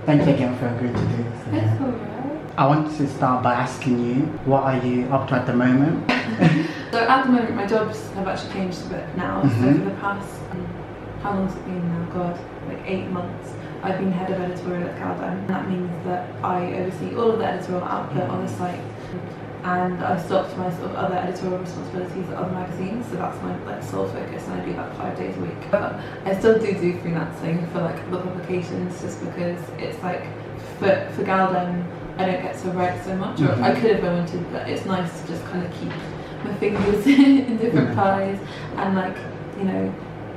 Thank you again for agreeing to do this. It's alright. I want to start by asking you, what are you up to at the moment? So at the moment, my jobs have actually changed a bit now. So for the past, how long has it been now? God, like 8 months. I've been head of editorial at Galdan. That means that I oversee all of the editorial output on the site, and I've stopped my sort of other editorial responsibilities at other magazines. So that's my like sole focus, and I do that 5 days a week. But I still do freelancing for like the publications, just because it's like for Galdan, I don't get to write so much, or I could if I wanted, but it's nice to just kind of keep my fingers in different pies, and like, you know,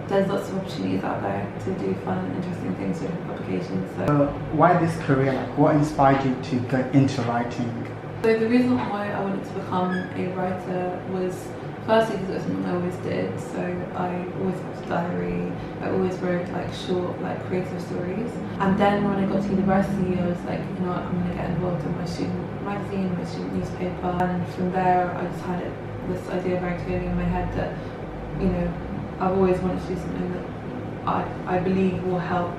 there's lots of opportunities out there to do fun and interesting things with different publications. So why this career? Like, what inspired you to go into writing? So the reason why I wanted to become a writer was firstly because it was something I always did. So I always kept a diary. I always wrote like short, like creative stories. And then when I got to university, I was like, you know what, I'm going to get involved in my student magazine, my student newspaper. And from there, I just had this idea very clearly in my head that, you know, I've always wanted to do something that I believe will help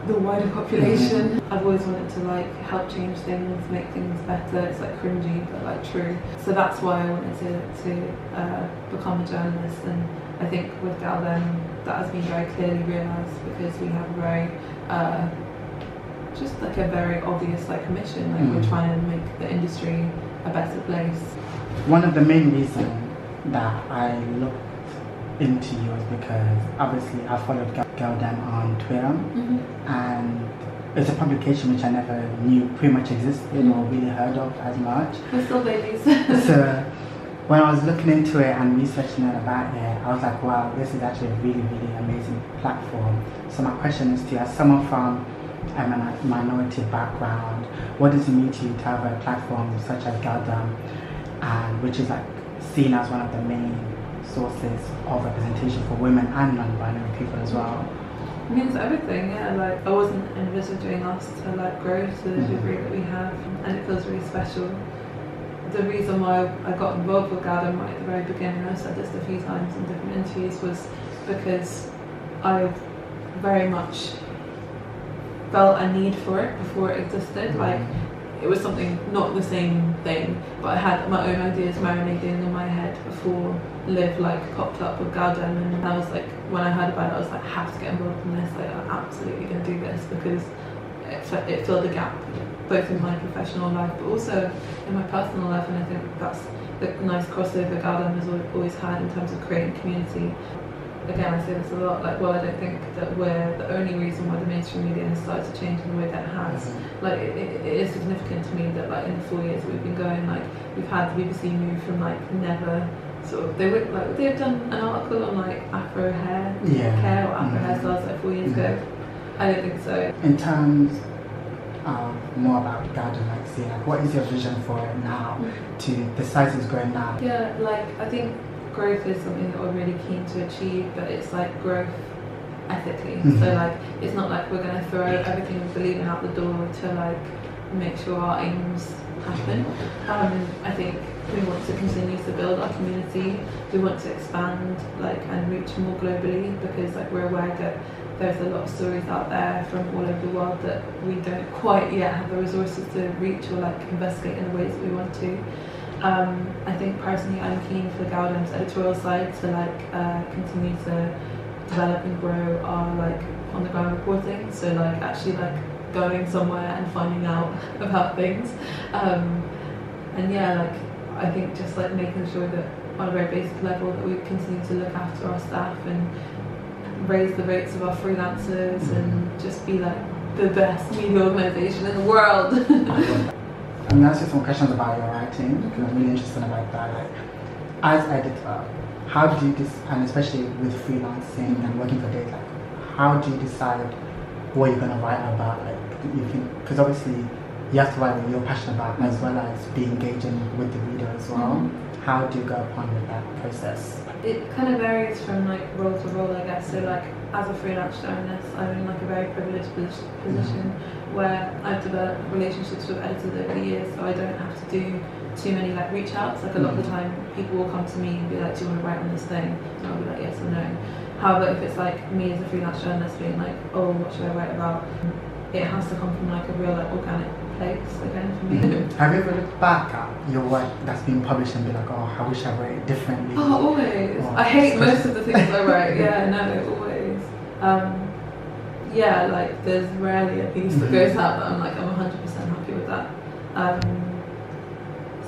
the wider population. I've always wanted to like help change things, make things better. It's like cringy, but like true. So that's why I wanted to become a journalist. And I think with Galdan, that has been very clearly realised, because we have a very just like a very obvious like mission. Like we're trying to make the industry a better place. One of the main reasons that I looked into you was because obviously I followed Galdan on Twitter, and it's a publication which I never knew pretty much existed or really heard of as much. We're still babies. So when I was looking into it and researching it about it, I was like, wow, this is actually a really, really amazing platform. So my question is to you, as someone from a minority background, what does it mean to you to have a platform such as Galdan, and which is like seen as one of the main sources of representation for women and non-binary people as well? It means everything, yeah. Like I wasn't envisaging us to like grow to the degree that we have, and it feels really special. The reason why I got involved with Galdan right at the very beginning, I said this a few times in different interviews, was because I very much felt a need for it before it existed. Like it was something, not the same thing, but I had my own ideas marinating in my head before Liv like popped up with Galdan, and I was like, when I heard about it, I was like, I have to get involved in this. Like I'm absolutely going to do this, because it filled a gap both in my professional life but also in my personal life, and I think that's the nice crossover Galdan has always had in terms of creating community. Again, I say this a lot, like, well, I don't think that we're the only reason why the mainstream media has started to change in the way that it has. Like, it is significant to me that, like, in the 4 years that we've been going, like, we've had the BBC move from, like, never sort of, they've done an article on, like, Afro hair care or Afro hairstyles, like, 4 years ago. I don't think so. In terms of more about Galdan, like, see, like, what is your vision for it now, to the size it's growing now? Yeah, like, I think growth is something that we're really keen to achieve, but it's like growth ethically. So like, it's not like we're going to throw everything we believe in out the door to like make sure our aims happen. I think we want to continue to build our community. We want to expand like and reach more globally, because like we're aware that there's a lot of stories out there from all over the world that we don't quite yet have the resources to reach or like investigate in the ways that we want to. I think personally I'm keen for Galdan's editorial side to like continue to develop and grow our like on the ground reporting, so like actually like going somewhere and finding out about things, and yeah, like I think just like making sure that on a very basic level that we continue to look after our staff and raise the rates of our freelancers and just be like the best media organisation in the world. I'm going to ask you some questions about your writing, because I'm really interested about that. Like, as editor, how do you and especially with freelancing and working for data, like, how do you decide what you're going to write about? Like, you think, because obviously you have to write what you're passionate about, as well as be engaging with the reader as well. How do you go upon with that process? It kind of varies from like role to role, I guess. So like as a freelance journalist, I'm in like a very privileged position where I've developed relationships with editors over the years, so I don't have to do too many like reach outs. Like a lot of the time people will come to me and be like, do you want to write on this thing? And I'll be like, yes or no. However, if it's like me as a freelance journalist being like, oh, what should I write about? it has to come from like a real like organic place again for me. Have you ever looked back at your work that's been published and be like, oh, I wish I wrote it differently? Oh, always. Or I hate most of the things I write. Yeah, no, always. Yeah, like there's rarely a piece that goes out that I'm like, I'm 100% happy with that.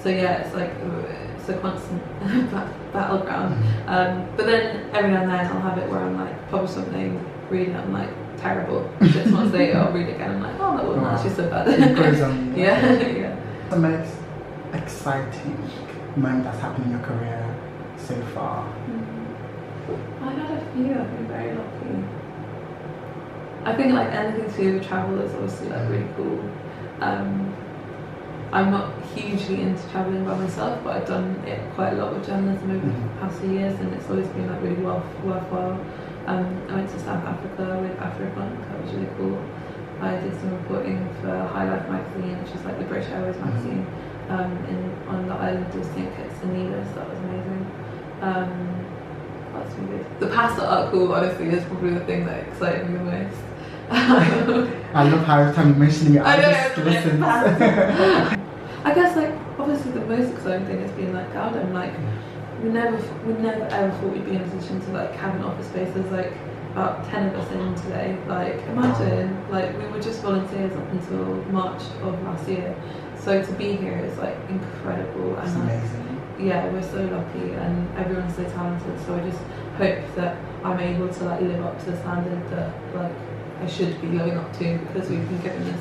So yeah, it's like it's a constant battleground. But then every now and then I'll have it where I'm like publish something, read it, I'm like terrible. 6 months later I'll read it again, I'm like, oh, that wasn't actually so bad. It goes on. Yeah. The most exciting moment that's happened in your career so far? I've had a few. I've been very lucky. I think like anything to do with travel is obviously like really cool. I'm not hugely into travelling by myself, but I've done it quite a lot with journalism over the past few years, and it's always been like really worthwhile. I went to South Africa with Afripunk, that was really cool. I did some reporting for High Life magazine, which is like the British Airways magazine, on the island of St. Kitts and Nevis. That was amazing. That's really good. The pasta article, honestly, is probably the thing that excited me the most. I love how every time you mention it, I just listen. I guess like obviously the most exciting thing has been like Gowden. Like we never ever thought we'd be in a position to like have an office space. There's like about 10 of us in today. Like imagine, like we were just volunteers up until March of last year. So to be here is like incredible, and like, amazing. Yeah, we're so lucky and everyone's so talented. So I just hope that I'm able to like live up to the standard that like I should be living up to, because we've been given this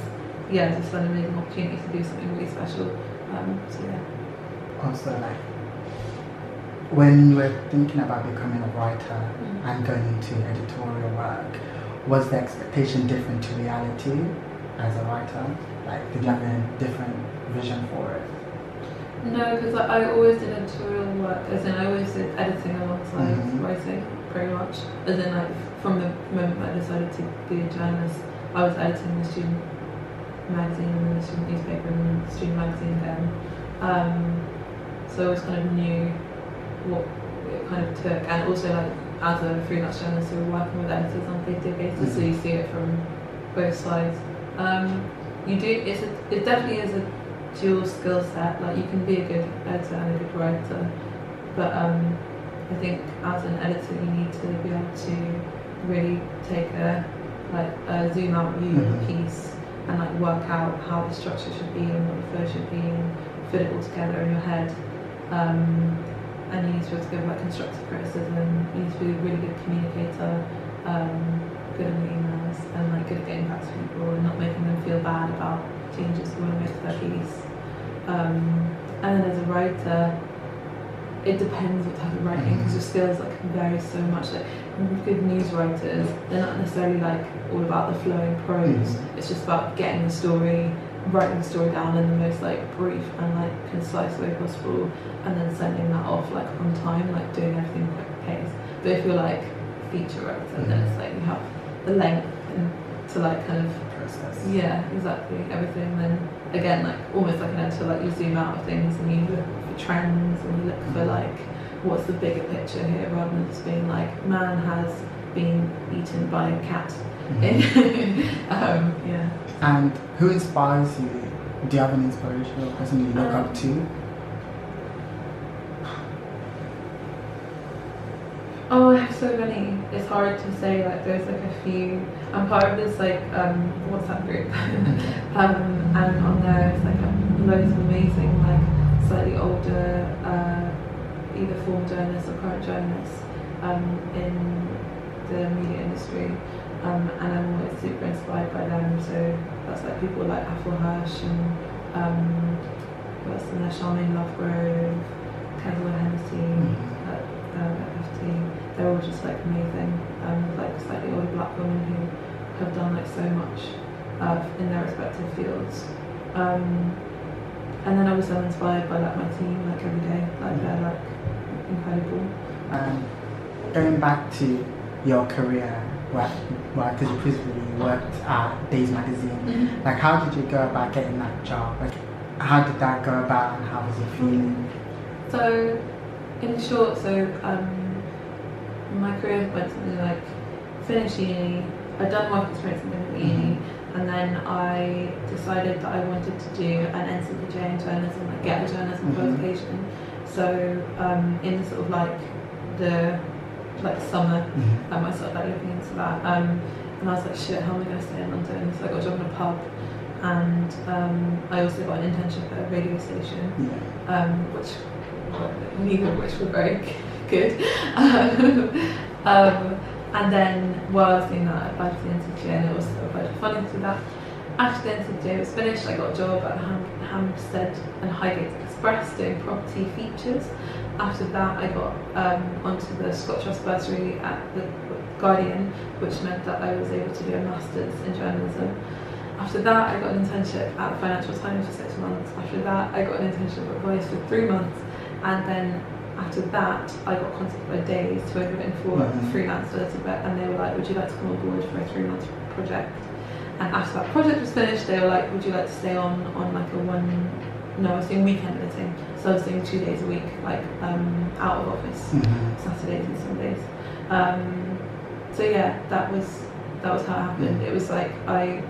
an amazing opportunity to do something really special. So yeah. Also, like when you were thinking about becoming a writer and going into editorial work, was the expectation different to reality as a writer? Like, did you have a different vision for it? No, because I always did editorial work, as in I always did editing alongside writing, pretty much. As in like from the moment I decided to be a journalist, I was editing the student magazine and then the student newspaper and then the student magazine again. So I always kind of knew what it kind of took, and also like as a freelance journalist, we were working with editors on a day-to-day basis, so you see it from both sides. It definitely is a dual skill set. Like you can be a good editor and a good writer, but I think as an editor you need to be able to really take a zoom out view of a piece and like work out how the structure should be and what the flow should be and fit it all together in your head. And you need to be able to give like constructive criticism. You need to be a really good communicator, good at emails, and like good at getting back to people and not making them feel bad about changes you want to make to their piece. And then as a writer, it depends what type of writing, because your skills like can vary so much. Like good news writers, they're not necessarily like all about the flowing prose. It's just about getting the story, writing the story down in the most like brief and like concise way possible, and then sending that off like on time, like doing everything quick pace. But if you're like a feature writer, then it's like you have the length and to like kind of process. Yeah, exactly, everything. Then again, like almost like an editor, like you zoom out of things and you look for trends and you look for like what's the bigger picture here, rather than just being like man has been eaten by a cat. Yeah. And who inspires you? Do you have an inspirational person you look up to? Oh, I have so many. It's hard to say. Like, there's like a few. I'm part of this like WhatsApp group, and on there it's like loads of amazing like slightly older either former journalists or current journalists in the media industry, and I'm always super inspired by them. So that's like people like Athol Hirsch and what's in there, Charmaine Lovegrove, Kendall Hennessy, FT. They're all just like amazing, like slightly older black women who have done like so much in their respective fields. And then I was so inspired by like my team, like every day, like they're like incredible. Going back to your career, because you previously worked at Days Magazine, like how did you go about getting that job? Like how did that go about and how was it feeling? So, in short, my career went something like finish uni. I'd done work experience in uni, and then I decided that I wanted to do an NCPJ in journalism, like get a journalism qualification. So in the sort of the summer, I started like looking into that, and I was like, shit, how am I going to stay in London? So I got a job in a pub, and I also got an internship at a radio station, neither of which were very good. And then while I was doing that, I applied for the NCJ, and I also applied for funding through that. After the NCJ was finished, I got a job at Hampstead and Highgate Express doing property features. After that, I got onto the Scott Trust bursary at the Guardian, which meant that I was able to do a master's in journalism. After that, I got an internship at the Financial Times for 6 months. After that, I got an internship at Voice for 3 months, and then after that, I got contacted by Days, who I'd written for freelance a little bit, and they were like, would you like to come on board for a 3-month project? And after that project was finished, they were like, would you like to stay on like I was doing weekend editing, so I was doing 2 days a week, like out of office, Saturdays and Sundays. So yeah, that was how it happened. It was like I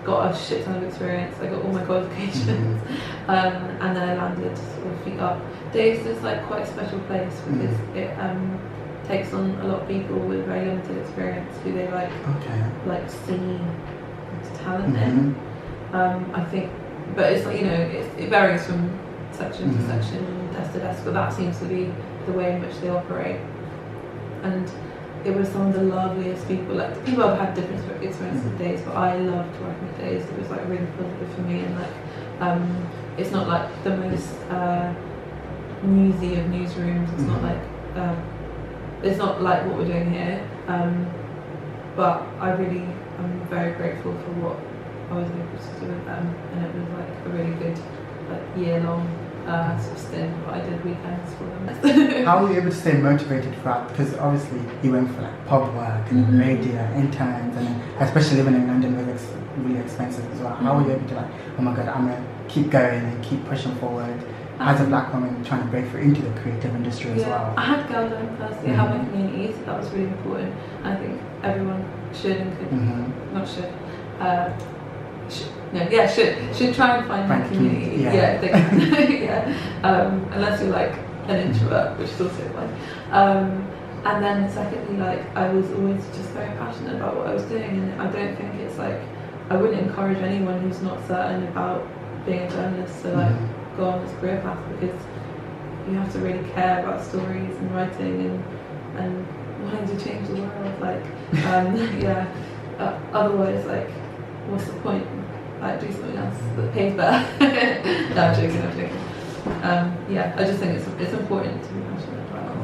got a shit ton of experience, I got all my qualifications, and then I landed sort of feet up. Days is like quite a special place because it takes on a lot of people with very limited experience who they like see talent in. I think, but it's like, it varies from section to section, desk to desk, but that seems to be the way in which they operate. And it was some of the loveliest people. Like, people have had different experiences with Days, but I loved working with Days. It was like really positive for me, and like it's not like the most newsy of newsrooms. It's not like it's not like what we're doing here. But I'm very grateful for what I was able to do with them, and it was like a really good year-long sort of stint. But I did weekends for them. How were you able to stay motivated throughout? Because obviously you went for like pub work and radio, interns, and then especially living in London was really expensive as well. How were you able to oh my god, I'm gonna keep going and keep pushing forward as a black woman trying to break through into the creative industry as well? I had girls in firstly, I had my community, so that was really important. I think everyone should and could, not should, should try and find their community. Yeah, they can. Unless you're like an introvert, which is also fine. And then secondly, I was always just very passionate about what I was doing, and I don't think it's I wouldn't encourage anyone who's not certain about being a journalist to go on this career path, because you have to really care about stories and writing and wanting to change the world. Otherwise, what's the point? Do something else that pays better. No, I'm joking. I just think it's important to be passionate about it.